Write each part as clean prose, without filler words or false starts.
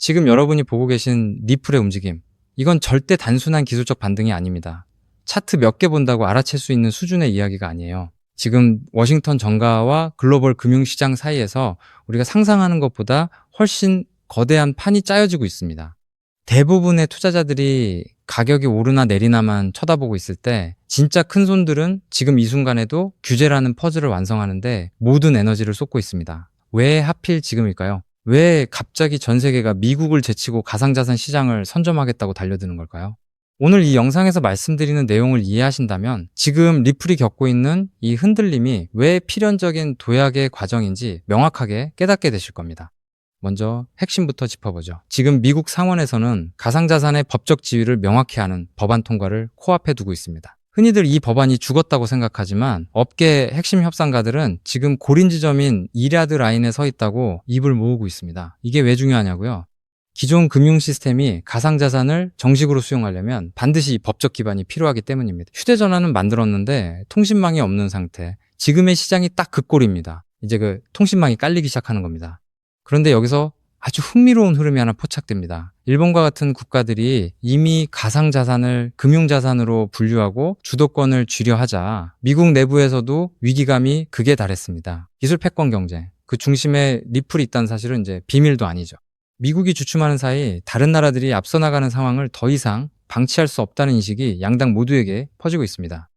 지금 여러분이 보고 계신 리플의 움직임, 이건 절대 단순한 기술적 반등이 아닙니다. 차트 몇 개 본다고 알아챌 수 있는 수준의 이야기가 아니에요. 지금 워싱턴 정가와 글로벌 금융시장 사이에서 우리가 상상하는 것보다 훨씬 거대한 판이 짜여지고 있습니다. 대부분의 투자자들이 가격이 오르나 내리나만 쳐다보고 있을 때 진짜 큰 손들은 지금 이 순간에도 규제라는 퍼즐을 완성하는데 모든 에너지를 쏟고 있습니다. 왜 하필 지금일까요? 왜 갑자기 전 세계가 미국을 제치고 가상자산 시장을 선점하겠다고 달려드는 걸까요? 오늘 이 영상에서 말씀드리는 내용을 이해하신다면 지금 리플이 겪고 있는 이 흔들림이 왜 필연적인 도약의 과정인지 명확하게 깨닫게 되실 겁니다. 먼저 핵심부터 짚어보죠. 지금 미국 상원에서는 가상자산의 법적 지위를 명확히 하는 법안 통과를 코앞에 두고 있습니다. 흔히들 이 법안이 죽었다고 생각하지만 업계 핵심 협상가들은 지금 고린 지점인 이랴드 라인에 서 있다고 입을 모으고 있습니다. 이게 왜 중요하냐고요? 기존 금융 시스템이 가상자산을 정식으로 수용하려면 반드시 법적 기반이 필요하기 때문입니다. 휴대전화는 만들었는데 통신망이 없는 상태. 지금의 시장이 딱 그 꼴입니다. 이제 그 통신망이 깔리기 시작하는 겁니다. 그런데 여기서 아주 흥미로운 흐름이 하나 포착됩니다. 일본과 같은 국가들이 이미 가상자산을 금융자산으로 분류하고 주도권을 쥐려하자 미국 내부에서도 위기감이 극에 달했습니다. 기술 패권 경쟁, 그 중심에 리플이 있다는 사실은 이제 비밀도 아니죠. 미국이 주춤하는 사이 다른 나라들이 앞서 나가는 상황을 더 이상 방치할 수 없다는 인식이 양당 모두에게 퍼지고 있습니다.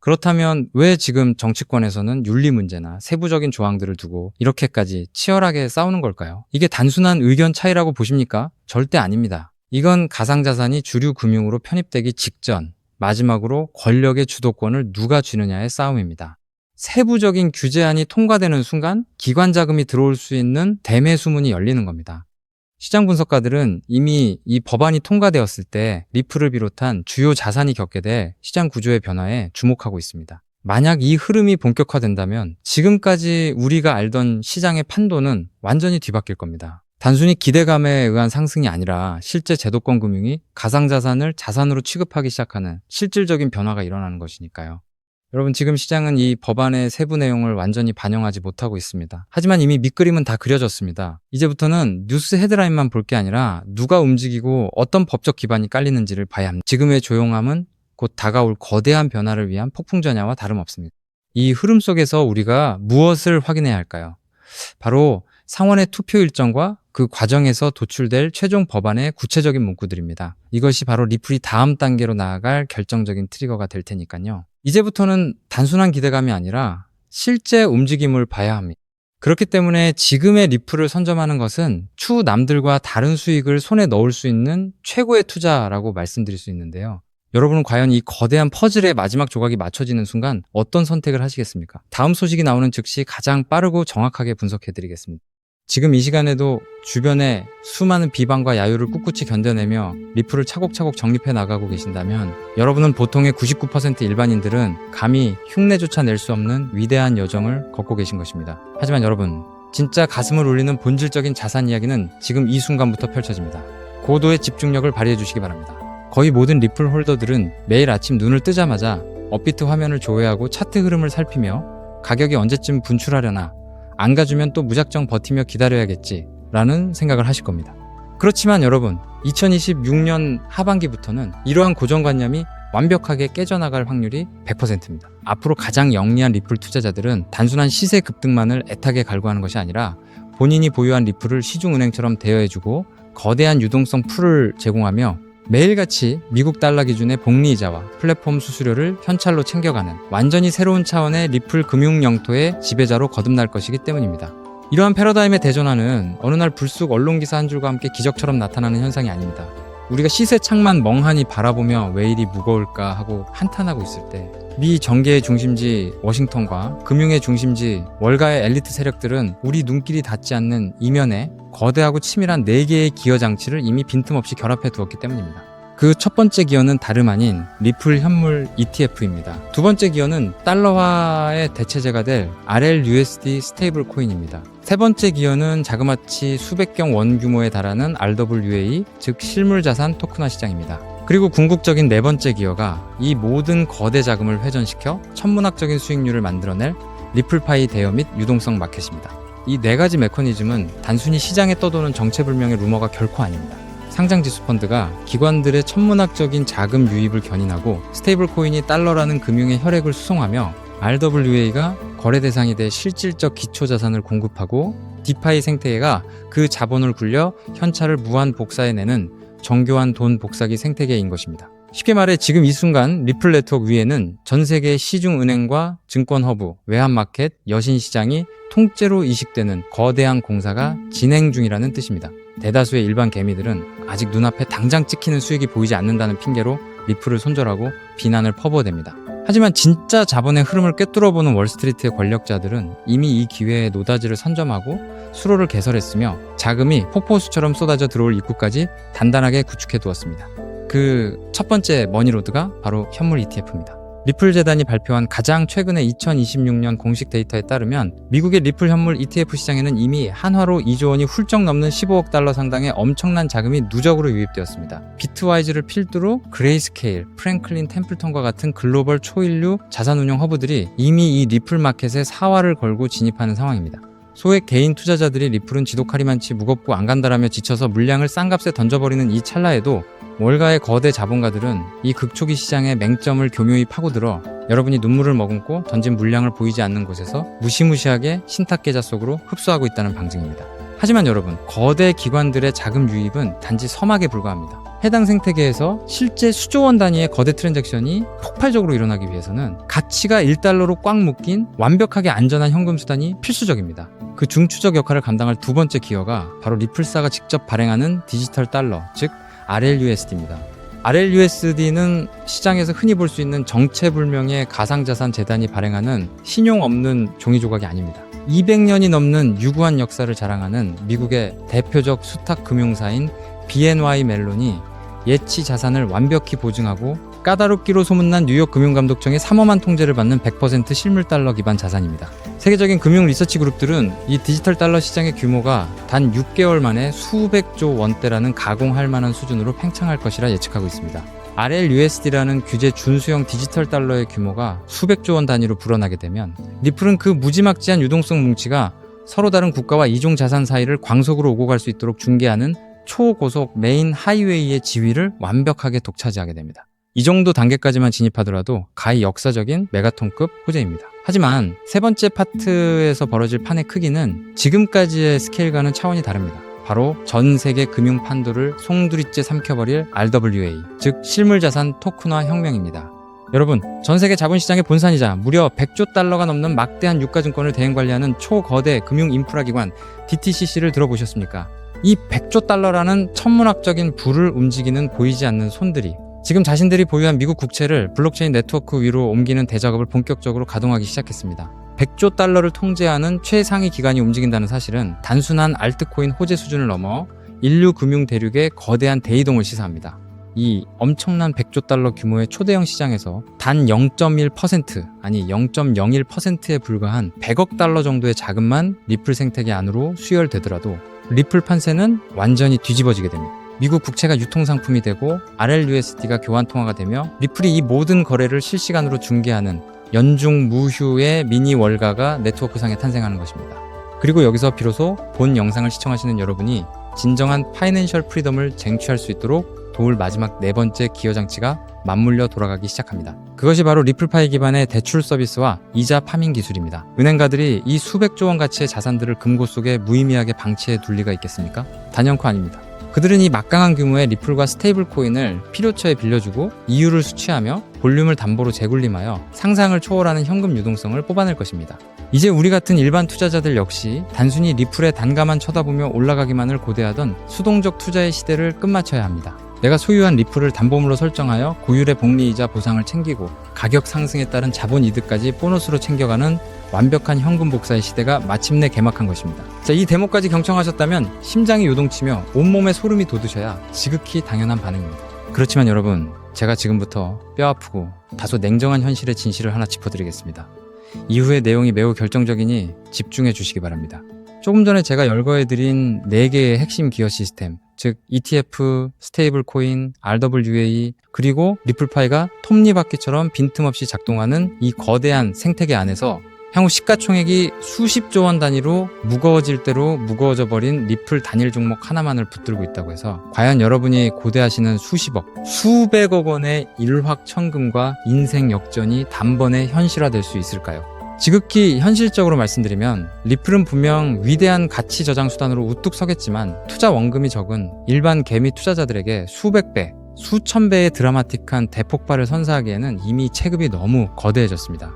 그렇다면 왜 지금 정치권에서는 윤리 문제나 세부적인 조항들을 두고 이렇게까지 치열하게 싸우는 걸까요? 이게 단순한 의견 차이라고 보십니까? 절대 아닙니다. 이건 가상자산이 주류 금융으로 편입되기 직전 마지막으로 권력의 주도권을 누가 쥐느냐의 싸움입니다. 세부적인 규제안이 통과되는 순간 기관 자금이 들어올 수 있는 대매수문이 열리는 겁니다. 시장 분석가들은 이미 이 법안이 통과되었을 때 리플을 비롯한 주요 자산이 겪게 될 시장 구조의 변화에 주목하고 있습니다. 만약 이 흐름이 본격화된다면 지금까지 우리가 알던 시장의 판도는 완전히 뒤바뀔 겁니다. 단순히 기대감에 의한 상승이 아니라 실제 제도권 금융이 가상자산을 자산으로 취급하기 시작하는 실질적인 변화가 일어나는 것이니까요. 여러분, 지금 시장은 이 법안의 세부 내용을 완전히 반영하지 못하고 있습니다. 하지만 이미 밑그림은 다 그려졌습니다. 이제부터는 뉴스 헤드라인만 볼 게 아니라 누가 움직이고 어떤 법적 기반이 깔리는지를 봐야 합니다. 지금의 조용함은 곧 다가올 거대한 변화를 위한 폭풍전야와 다름없습니다. 이 흐름 속에서 우리가 무엇을 확인해야 할까요? 바로 상원의 투표 일정과 그 과정에서 도출될 최종 법안의 구체적인 문구들입니다. 이것이 바로 리플이 다음 단계로 나아갈 결정적인 트리거가 될 테니까요. 이제부터는 단순한 기대감이 아니라 실제 움직임을 봐야 합니다. 그렇기 때문에 지금의 리플을 선점하는 것은 추후 남들과 다른 수익을 손에 넣을 수 있는 최고의 투자라고 말씀드릴 수 있는데요. 여러분은 과연 이 거대한 퍼즐의 마지막 조각이 맞춰지는 순간 어떤 선택을 하시겠습니까? 다음 소식이 나오는 즉시 가장 빠르고 정확하게 분석해드리겠습니다. 지금 이 시간에도 주변에 수많은 비방과 야유를 꿋꿋이 견뎌내며 리플을 차곡차곡 정립해 나가고 계신다면 여러분은 보통의 99% 일반인들은 감히 흉내조차 낼 수 없는 위대한 여정을 걷고 계신 것입니다. 하지만 여러분, 진짜 가슴을 울리는 본질적인 자산 이야기는 지금 이 순간부터 펼쳐집니다. 고도의 집중력을 발휘해 주시기 바랍니다. 거의 모든 리플 홀더들은 매일 아침 눈을 뜨자마자 업비트 화면을 조회하고 차트 흐름을 살피며 가격이 언제쯤 분출하려나, 안 가주면 또 무작정 버티며 기다려야겠지 라는 생각을 하실 겁니다. 그렇지만 여러분, 2026년 하반기부터는 이러한 고정관념이 완벽하게 깨져나갈 확률이 100%입니다. 앞으로 가장 영리한 리플 투자자들은 단순한 시세 급등만을 애타게 갈구하는 것이 아니라 본인이 보유한 리플을 시중은행처럼 대여해주고 거대한 유동성 풀을 제공하며 매일같이 미국 달러 기준의 복리이자와 플랫폼 수수료를 현찰로 챙겨가는 완전히 새로운 차원의 리플 금융 영토의 지배자로 거듭날 것이기 때문입니다. 이러한 패러다임의 대전환은 어느 날 불쑥 언론기사 한 줄과 함께 기적처럼 나타나는 현상이 아닙니다. 우리가 시세창만 멍하니 바라보며 왜 이리 무거울까 하고 한탄하고 있을 때 미 정계의 중심지 워싱턴과 금융의 중심지 월가의 엘리트 세력들은 우리 눈길이 닿지 않는 이면에 거대하고 치밀한 4개의 기여 장치를 이미 빈틈없이 결합해 두었기 때문입니다. 그 첫 번째 기여는 다름 아닌 리플 현물 ETF입니다. 두 번째 기여는 달러화의 대체제가 될 RLUSD 스테이블 코인입니다. 세 번째 기여는 자그마치 수백경 원 규모에 달하는 RWA, 즉 실물자산 토큰화 시장입니다. 그리고 궁극적인 네 번째 기여가 이 모든 거대 자금을 회전시켜 천문학적인 수익률을 만들어낼 리플파이 대여 및 유동성 마켓입니다. 이 네 가지 메커니즘은 단순히 시장에 떠도는 정체불명의 루머가 결코 아닙니다. 상장지수 펀드가 기관들의 천문학적인 자금 유입을 견인하고 스테이블 코인이 달러라는 금융의 혈액을 수송하며 RWA가 거래 대상이 돼 실질적 기초자산을 공급하고 디파이 생태계가 그 자본을 굴려 현찰을 무한 복사해내는 정교한 돈 복사기 생태계인 것입니다. 쉽게 말해 지금 이 순간 리플 네트워크 위에는 전 세계의 시중은행과 증권허브, 외환마켓, 여신시장이 통째로 이식되는 거대한 공사가 진행 중이라는 뜻입니다. 대다수의 일반 개미들은 아직 눈앞에 당장 찍히는 수익이 보이지 않는다는 핑계로 리플을 손절하고 비난을 퍼부어댑니다. 하지만 진짜 자본의 흐름을 꿰뚫어보는 월스트리트의 권력자들은 이미 이 기회에 노다지를 선점하고 수로를 개설했으며 자금이 폭포수처럼 쏟아져 들어올 입구까지 단단하게 구축해 두었습니다. 그 첫 번째 머니로드가 바로 현물 ETF입니다. 리플 재단이 발표한 가장 최근의 2026년 공식 데이터에 따르면 미국의 리플 현물 ETF 시장에는 이미 한화로 2조 원이 훌쩍 넘는 15억 달러 상당의 엄청난 자금이 누적으로 유입되었습니다. 비트와이즈를 필두로 그레이스케일, 프랭클린 템플턴과 같은 글로벌 초일류 자산운용 허브들이 이미 이 리플 마켓에 사활을 걸고 진입하는 상황입니다. 소액 개인 투자자들이 리플은 지독하리만치 무겁고 안 간다라며 지쳐서 물량을 싼 값에 던져버리는 이 찰나에도 월가의 거대 자본가들은 이 극초기 시장의 맹점을 교묘히 파고들어 여러분이 눈물을 머금고 던진 물량을 보이지 않는 곳에서 무시무시하게 신탁계좌 속으로 흡수하고 있다는 방증입니다. 하지만 여러분, 거대 기관들의 자금 유입은 단지 서막에 불과합니다. 해당 생태계에서 실제 수조 원 단위의 거대 트랜잭션이 폭발적으로 일어나기 위해서는 가치가 1달러로 꽉 묶인 완벽하게 안전한 현금 수단이 필수적입니다. 그 중추적 역할을 감당할 두 번째 기여가 바로 리플사가 직접 발행하는 디지털 달러, 즉 RLUSD입니다. RLUSD는 시장에서 흔히 볼 수 있는 정체불명의 가상자산 재단이 발행하는 신용 없는 종이 조각이 아닙니다. 200년이 넘는 유구한 역사를 자랑하는 미국의 대표적 수탁 금융사인 BNY 멜론이 예치 자산을 완벽히 보증하고 까다롭기로 소문난 뉴욕 금융감독청의 삼엄한 통제를 받는 100% 실물 달러 기반 자산입니다. 세계적인 금융 리서치 그룹들은 이 디지털 달러 시장의 규모가 단 6개월 만에 수백조 원대라는 가공할 만한 수준으로 팽창할 것이라 예측하고 있습니다. RLUSD라는 규제 준수형 디지털 달러의 규모가 수백조 원 단위로 불어나게 되면 리플은 그 무지막지한 유동성 뭉치가 서로 다른 국가와 이종 자산 사이를 광속으로 오고 갈 수 있도록 중개하는 초고속 메인 하이웨이의 지위를 완벽하게 독차지하게 됩니다. 이 정도 단계까지만 진입하더라도 가히 역사적인 메가톤급 호재입니다. 하지만 세 번째 파트에서 벌어질 판의 크기는 지금까지의 스케일과는 차원이 다릅니다. 바로 전 세계 금융 판도를 송두리째 삼켜버릴 RWA, 즉 실물자산 토큰화 혁명입니다. 여러분, 전 세계 자본시장의 본산이자 무려 100조 달러가 넘는 막대한 유가증권을 대행관리하는 초거대 금융 인프라 기관 DTCC를 들어보셨습니까? 이 100조 달러라는 천문학적인 불을 움직이는 보이지 않는 손들이 지금 자신들이 보유한 미국 국채를 블록체인 네트워크 위로 옮기는 대작업을 본격적으로 가동하기 시작했습니다. 100조 달러를 통제하는 최상위 기관이 움직인다는 사실은 단순한 알트코인 호재 수준을 넘어 인류 금융 대륙의 거대한 대이동을 시사합니다. 이 엄청난 100조 달러 규모의 초대형 시장에서 단 0.1% 아니 0.01%에 불과한 100억 달러 정도의 자금만 리플 생태계 안으로 수혈되더라도 리플 판세는 완전히 뒤집어지게 됩니다. 미국 국채가 유통상품이 되고 RLUSD가 교환통화가 되며 리플이 이 모든 거래를 실시간으로 중개하는 연중 무휴의 미니 월가가 네트워크상에 탄생하는 것입니다. 그리고 여기서 비로소 본 영상을 시청하시는 여러분이 진정한 파이낸셜 프리덤을 쟁취할 수 있도록 도울 마지막 네 번째 기여장치가 맞물려 돌아가기 시작합니다. 그것이 바로 리플파이 기반의 대출 서비스와 이자 파밍 기술입니다. 은행가들이 이 수백조 원 가치의 자산들을 금고 속에 무의미하게 방치해 둘 리가 있겠습니까? 단연코 아닙니다. 그들은 이 막강한 규모의 리플과 스테이블 코인을 필요처에 빌려주고 이율을 수취하며 볼륨을 담보로 재굴림하여 상상을 초월하는 현금 유동성을 뽑아낼 것입니다. 이제 우리 같은 일반 투자자들 역시 단순히 리플에 단가만 쳐다보며 올라가기만을 고대하던 수동적 투자의 시대를 끝마쳐야 합니다. 내가 소유한 리플을 담보물로 설정하여 고율의 복리이자 보상을 챙기고 가격 상승에 따른 자본 이득까지 보너스로 챙겨가는 완벽한 현금 복사의 시대가 마침내 개막한 것입니다. 자, 이 대목까지 경청하셨다면 심장이 요동치며 온몸에 소름이 돋으셔야 지극히 당연한 반응입니다. 그렇지만 여러분, 제가 지금부터 뼈아프고 다소 냉정한 현실의 진실을 하나 짚어드리겠습니다. 이후의 내용이 매우 결정적이니 집중해 주시기 바랍니다. 조금 전에 제가 열거해드린 4개의 핵심 기여 시스템, 즉 ETF, 스테이블 코인, RWA, 그리고 리플파이가 톱니바퀴처럼 빈틈없이 작동하는 이 거대한 생태계 안에서 향후 시가총액이 수십조 원 단위로 무거워질 대로 무거워져 버린 리플 단일 종목 하나만을 붙들고 있다고 해서 과연 여러분이 고대하시는 수십억, 수백억 원의 일확천금과 인생 역전이 단번에 현실화될 수 있을까요? 지극히 현실적으로 말씀드리면 리플은 분명 위대한 가치 저장 수단으로 우뚝 서겠지만 투자 원금이 적은 일반 개미 투자자들에게 수백 배, 수천 배의 드라마틱한 대폭발을 선사하기에는 이미 체급이 너무 거대해졌습니다.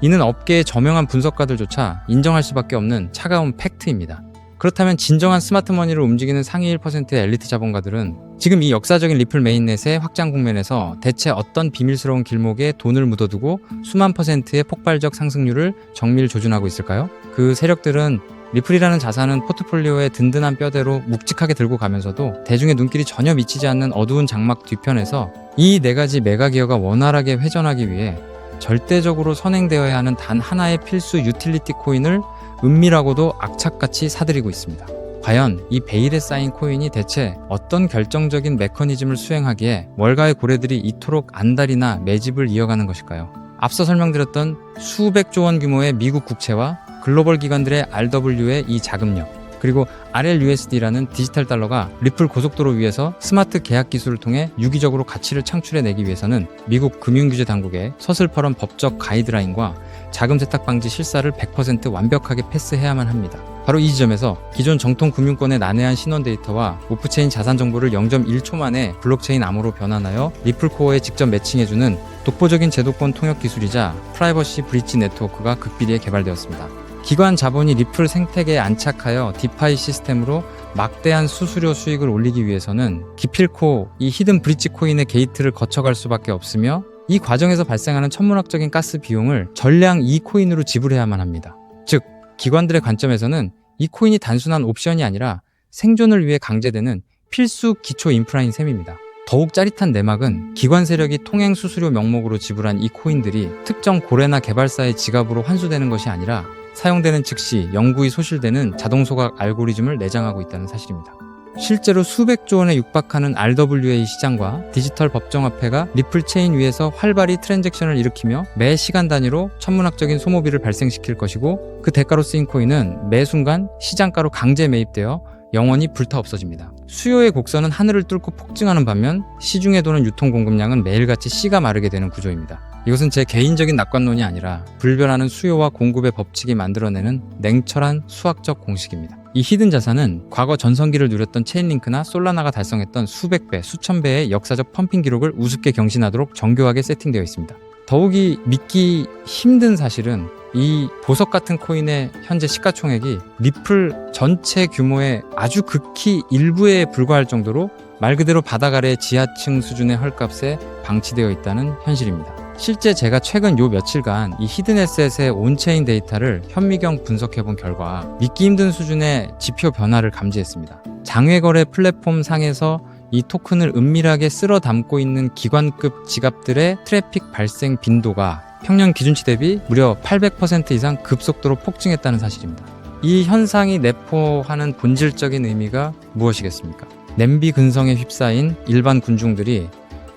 이는 업계의 저명한 분석가들조차 인정할 수밖에 없는 차가운 팩트입니다. 그렇다면 진정한 스마트머니를 움직이는 상위 1%의 엘리트 자본가들은 지금 이 역사적인 리플 메인넷의 확장 국면에서 대체 어떤 비밀스러운 길목에 돈을 묻어두고 수만 %의 폭발적 상승률을 정밀 조준하고 있을까요? 그 세력들은 리플이라는 자산은 포트폴리오의 든든한 뼈대로 묵직하게 들고 가면서도 대중의 눈길이 전혀 미치지 않는 어두운 장막 뒤편에서 이 네 가지 메가 기어가 원활하게 회전하기 위해 절대적으로 선행되어야 하는 단 하나의 필수 유틸리티 코인을 은밀하고도 악착같이 사들이고 있습니다. 과연 이 베일에 쌓인 코인이 대체 어떤 결정적인 메커니즘을 수행하기에 월가의 고래들이 이토록 안달이나 매집을 이어가는 것일까요? 앞서 설명드렸던 수백조 원 규모의 미국 국채와 글로벌 기관들의 RW의 이 자금력, 그리고 RLUSD라는 디지털 달러가 리플 고속도로 위에서 스마트 계약 기술을 통해 유기적으로 가치를 창출해내기 위해서는 미국 금융규제 당국의 서슬퍼런 법적 가이드라인과 자금 세탁 방지 실사를 100% 완벽하게 패스해야만 합니다. 바로 이 지점에서 기존 정통 금융권의 난해한 신원 데이터와 오프체인 자산 정보를 0.1초 만에 블록체인 암호로 변환하여 리플 코어에 직접 매칭해주는 독보적인 제도권 통역 기술이자 프라이버시 브릿지 네트워크가 극비리에 개발되었습니다. 기관 자본이 리플 생태계에 안착하여 디파이 시스템으로 막대한 수수료 수익을 올리기 위해서는 기필코 이 히든 브릿지 코인의 게이트를 거쳐갈 수밖에 없으며 이 과정에서 발생하는 천문학적인 가스 비용을 전량 이 코인으로 지불해야만 합니다. 즉, 기관들의 관점에서는 이 코인이 단순한 옵션이 아니라 생존을 위해 강제되는 필수 기초 인프라인 셈입니다. 더욱 짜릿한 내막은 기관 세력이 통행 수수료 명목으로 지불한 이 코인들이 특정 고래나 개발사의 지갑으로 환수되는 것이 아니라 사용되는 즉시 영구히 소실되는 자동 소각 알고리즘을 내장하고 있다는 사실입니다. 실제로 수백조 원에 육박하는 RWA 시장과 디지털 법정화폐가 리플 체인 위에서 활발히 트랜잭션을 일으키며 매 시간 단위로 천문학적인 소모비를 발생시킬 것이고 그 대가로 쓰인 코인은 매 순간 시장가로 강제 매입되어 영원히 불타 없어집니다. 수요의 곡선은 하늘을 뚫고 폭증하는 반면 시중에 도는 유통 공급량은 매일같이 씨가 마르게 되는 구조입니다. 이것은 제 개인적인 낙관론이 아니라 불변하는 수요와 공급의 법칙이 만들어내는 냉철한 수학적 공식입니다. 이 히든 자산은 과거 전성기를 누렸던 체인링크나 솔라나가 달성했던 수백 배, 수천 배의 역사적 펌핑 기록을 우습게 경신하도록 정교하게 세팅되어 있습니다. 더욱이 믿기 힘든 사실은 이 보석 같은 코인의 현재 시가총액이 리플 전체 규모의 아주 극히 일부에 불과할 정도로 말 그대로 바닥 아래 지하층 수준의 헐값에 방치되어 있다는 현실입니다. 실제 제가 최근 요 며칠간 이 히든에셋의 온체인 데이터를 현미경 분석해본 결과 믿기 힘든 수준의 지표 변화를 감지했습니다. 장외거래 플랫폼 상에서 이 토큰을 은밀하게 쓸어 담고 있는 기관급 지갑들의 트래픽 발생 빈도가 평년 기준치 대비 무려 800% 이상 급속도로 폭증했다는 사실입니다. 이 현상이 내포하는 본질적인 의미가 무엇이겠습니까? 냄비 근성에 휩싸인 일반 군중들이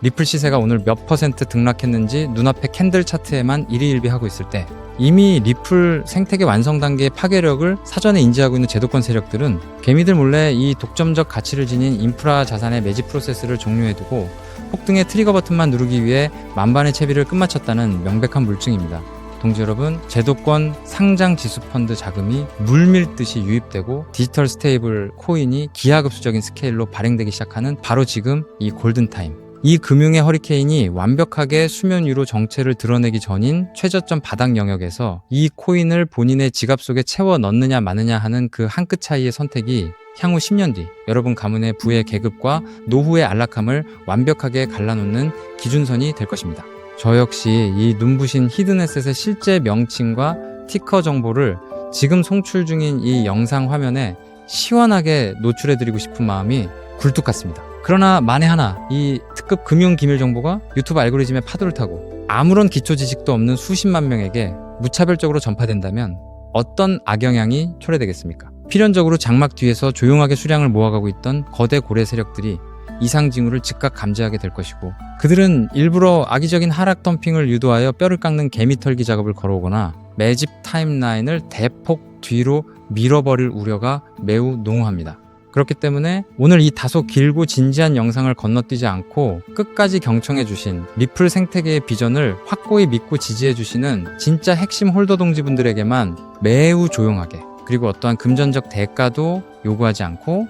리플 시세가 오늘 몇 % 등락했는지 눈앞에 캔들 차트에만 일희일비하고 있을 때 이미 리플 생태계 완성 단계의 파괴력을 사전에 인지하고 있는 제도권 세력들은 개미들 몰래 이 독점적 가치를 지닌 인프라 자산의 매집 프로세스를 종료해두고 폭등의 트리거 버튼만 누르기 위해 만반의 채비를 끝마쳤다는 명백한 물증입니다. 동지 여러분, 제도권 상장 지수 펀드 자금이 물밀듯이 유입되고 디지털 스테이블 코인이 기하급수적인 스케일로 발행되기 시작하는 바로 지금 이 골든타임, 이 금융의 허리케인이 완벽하게 수면 위로 정체를 드러내기 전인 최저점 바닥 영역에서 이 코인을 본인의 지갑 속에 채워 넣느냐 마느냐 하는 그 한 끗 차이의 선택이 향후 10년 뒤 여러분 가문의 부의 계급과 노후의 안락함을 완벽하게 갈라놓는 기준선이 될 것입니다. 저 역시 이 눈부신 히든에셋의 실제 명칭과 티커 정보를 지금 송출 중인 이 영상 화면에 시원하게 노출해드리고 싶은 마음이 굴뚝 같습니다. 그러나 만에 하나 이 특급 금융 기밀 정보가 유튜브 알고리즘의 파도를 타고 아무런 기초 지식도 없는 수십만 명에게 무차별적으로 전파된다면 어떤 악영향이 초래되겠습니까? 필연적으로 장막 뒤에서 조용하게 수량을 모아가고 있던 거대 고래 세력들이 이상 징후를 즉각 감지하게 될 것이고, 그들은 일부러 악의적인 하락 덤핑을 유도하여 뼈를 깎는 개미 털기 작업을 걸어오거나 매집 타임라인을 대폭 뒤로 밀어버릴 우려가 매우 농후합니다. 그렇기 때문에 오늘 이 다소 길고 진지한 영상을 건너뛰지 않고 끝까지 경청해주신 리플 생태계의 비전을 확고히 믿고 지지해주시는 진짜 핵심 홀더 동지분들에게만 매우 조용하게, 그리고 어떠한 금전적 대가도 요구하지 않고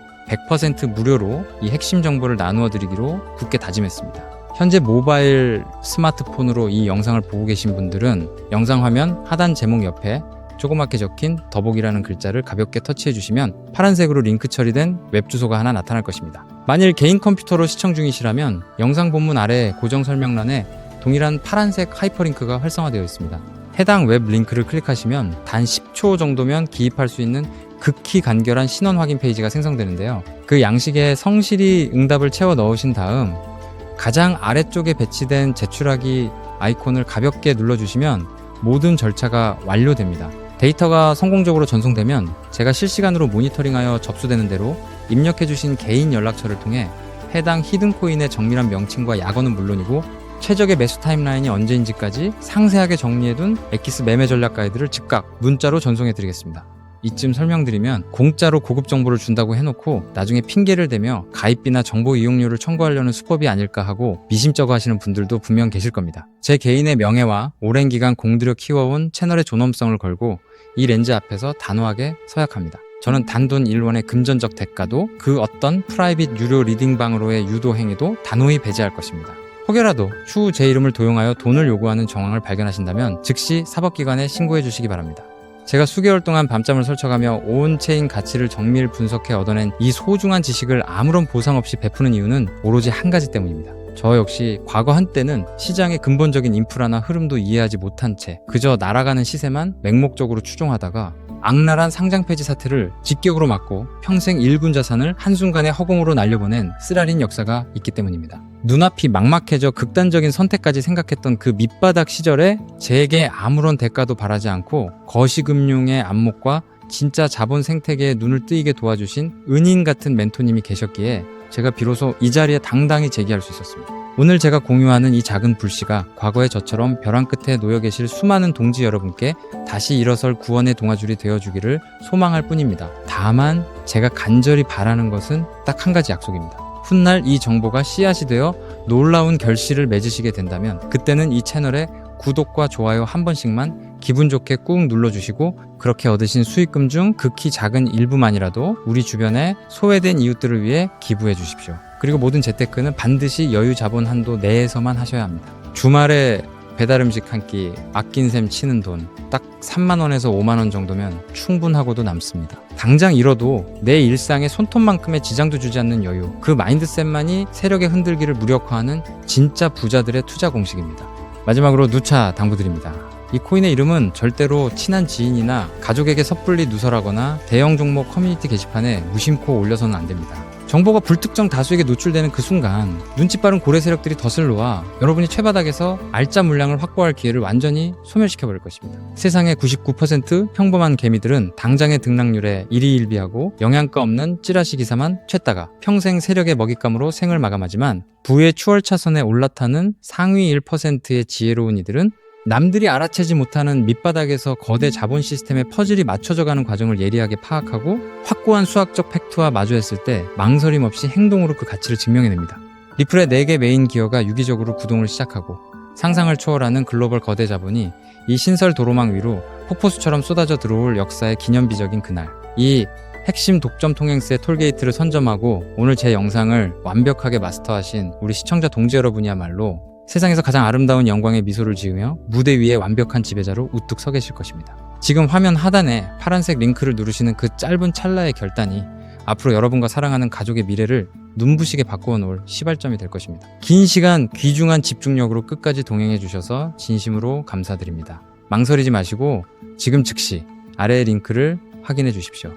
100% 무료로 이 핵심 정보를 나누어 드리기로 굳게 다짐했습니다. 현재 모바일 스마트폰으로 이 영상을 보고 계신 분들은 영상 화면 하단 제목 옆에 조그맣게 적힌 더보기라는 글자를 가볍게 터치해 주시면 파란색으로 링크 처리된 웹 주소가 하나 나타날 것입니다. 만일 개인 컴퓨터로 시청 중이시라면 영상 본문 아래 고정 설명란에 동일한 파란색 하이퍼링크가 활성화되어 있습니다. 해당 웹 링크를 클릭하시면 단 10초 정도면 기입할 수 있는 극히 간결한 신원 확인 페이지가 생성되는데요. 그 양식에 성실히 응답을 채워 넣으신 다음 가장 아래쪽에 배치된 제출하기 아이콘을 가볍게 눌러주시면 모든 절차가 완료됩니다. 데이터가 성공적으로 전송되면 제가 실시간으로 모니터링하여 접수되는 대로 입력해주신 개인 연락처를 통해 해당 히든코인의 정밀한 명칭과 약어는 물론이고 최적의 매수 타임라인이 언제인지까지 상세하게 정리해둔 엑기스 매매 전략 가이드를 즉각 문자로 전송해드리겠습니다. 이쯤 설명드리면 공짜로 고급 정보를 준다고 해놓고 나중에 핑계를 대며 가입비나 정보 이용료를 청구하려는 수법이 아닐까 하고 미심쩍어 하시는 분들도 분명 계실 겁니다. 제 개인의 명예와 오랜 기간 공들여 키워온 채널의 존엄성을 걸고 이 렌즈 앞에서 단호하게 서약합니다. 저는 단돈 1원의 금전적 대가도 그 어떤 프라이빗 유료 리딩방으로의 유도 행위도 단호히 배제할 것입니다. 혹여라도 추후 제 이름을 도용하여 돈을 요구하는 정황을 발견하신다면 즉시 사법기관에 신고해 주시기 바랍니다. 제가 수개월 동안 밤잠을 설쳐가며 온체인 가치를 정밀 분석해 얻어낸 이 소중한 지식을 아무런 보상 없이 베푸는 이유는 오로지 한 가지 때문입니다. 저 역시 과거 한때는 시장의 근본적인 인프라나 흐름도 이해하지 못한 채 그저 날아가는 시세만 맹목적으로 추종하다가 악랄한 상장 폐지 사태를 직격으로 맞고 평생 일군 자산을 한순간에 허공으로 날려보낸 쓰라린 역사가 있기 때문입니다. 눈앞이 막막해져 극단적인 선택까지 생각했던 그 밑바닥 시절에 제게 아무런 대가도 바라지 않고 거시금융의 안목과 진짜 자본 생태계에 눈을 뜨이게 도와주신 은인 같은 멘토님이 계셨기에 제가 비로소 이 자리에 당당히 제기할 수 있었습니다. 오늘 제가 공유하는 이 작은 불씨가 과거의 저처럼 벼랑 끝에 놓여 계실 수많은 동지 여러분께 다시 일어설 구원의 동아줄이 되어주기를 소망할 뿐입니다. 다만 제가 간절히 바라는 것은 딱 한 가지 약속입니다. 훗날 이 정보가 씨앗이 되어 놀라운 결실을 맺으시게 된다면 그때는 이 채널에 구독과 좋아요 한 번씩만 기분 좋게 꾹 눌러주시고 그렇게 얻으신 수익금 중 극히 작은 일부만이라도 우리 주변에 소외된 이웃들을 위해 기부해 주십시오. 그리고 모든 재테크는 반드시 여유 자본 한도 내에서만 하셔야 합니다. 주말에 배달 음식 한 끼 아낀 셈 치는 돈 딱 3만원에서 5만원 정도면 충분하고도 남습니다. 당장 잃어도 내 일상에 손톱만큼의 지장도 주지 않는 여유, 그 마인드셋만이 세력의 흔들기를 무력화하는 진짜 부자들의 투자 공식입니다. 마지막으로 누차 당부드립니다. 이 코인의 이름은 절대로 친한 지인이나 가족에게 섣불리 누설하거나 대형 종목 커뮤니티 게시판에 무심코 올려서는 안 됩니다. 정보가 불특정 다수에게 노출되는 그 순간 눈치 빠른 고래 세력들이 덫을 놓아 여러분이 최바닥에서 알짜 물량을 확보할 기회를 완전히 소멸시켜버릴 것입니다. 세상의 99% 평범한 개미들은 당장의 등락률에 일희일비하고 영양가 없는 찌라시 기사만 쬐다가 평생 세력의 먹잇감으로 생을 마감하지만 부의 추월차선에 올라타는 상위 1%의 지혜로운 이들은 남들이 알아채지 못하는 밑바닥에서 거대 자본 시스템의 퍼즐이 맞춰져가는 과정을 예리하게 파악하고 확고한 수학적 팩트와 마주했을 때 망설임 없이 행동으로 그 가치를 증명해냅니다. 리플의 4개 메인 기어가 유기적으로 구동을 시작하고 상상을 초월하는 글로벌 거대 자본이 이 신설 도로망 위로 폭포수처럼 쏟아져 들어올 역사의 기념비적인 그날, 이 핵심 독점 통행세 톨게이트를 선점하고 오늘 제 영상을 완벽하게 마스터하신 우리 시청자 동지 여러분이야말로 세상에서 가장 아름다운 영광의 미소를 지으며 무대 위에 완벽한 지배자로 우뚝 서 계실 것입니다. 지금 화면 하단에 파란색 링크를 누르시는 그 짧은 찰나의 결단이 앞으로 여러분과 사랑하는 가족의 미래를 눈부시게 바꾸어 놓을 시발점이 될 것입니다. 긴 시간 귀중한 집중력으로 끝까지 동행해 주셔서 진심으로 감사드립니다. 망설이지 마시고 지금 즉시 아래의 링크를 확인해 주십시오.